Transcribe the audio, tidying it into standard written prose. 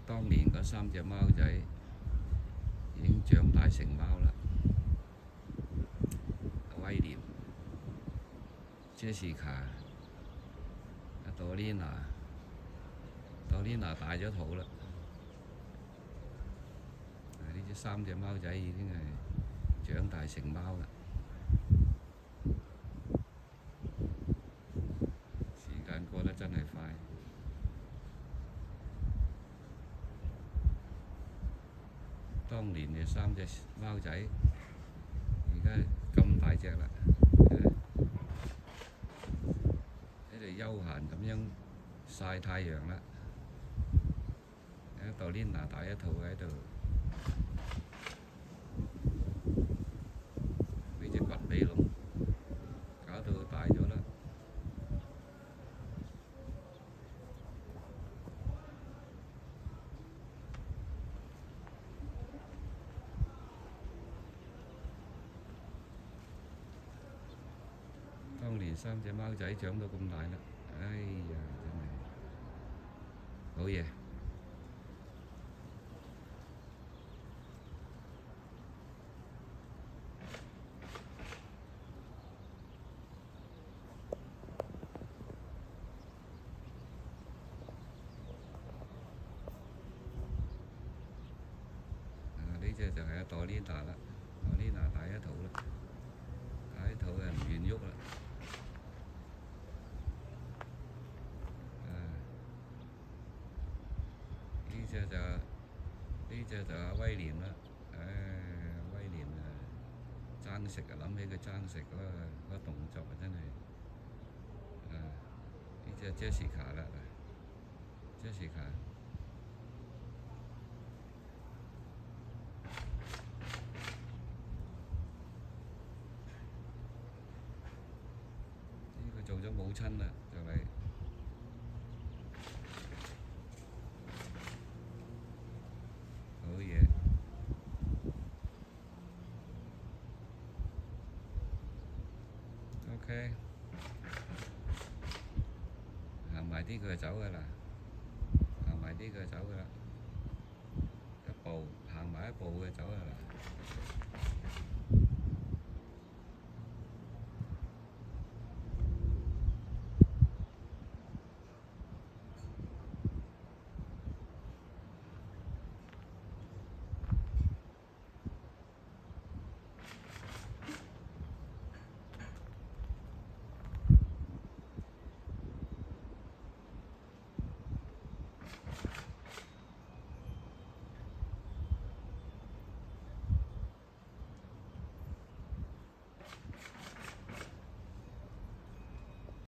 當年嗰三隻貓仔已經長大成貓啦。威廉、Jessica、Dorina 大咗肚啦。呢三隻貓仔已經係長大成貓啦。時間過得真係快。當年嘅三隻貓仔，而家咁大隻啦，喺度休閒咁樣曬太陽啦。Dorina大一肚喺度，俾隻掘鼻龍搞到大咗啦。當年三隻貓仔長到咁大啦，哎呀，真係好嘢。呢隻就係阿Dorina啦，Dorina大一肚啦，大一肚唔願喐啦。呢隻就阿威廉啦，威廉爭食啊，諗起佢爭食嗰個動作啊，真係呢隻 Jessica 啦，Jessica。佢做咗母親啦，就係好嘢。OK， 行埋啲佢就走噶啦，行埋啲佢就走噶啦，行埋一步佢走噶啦。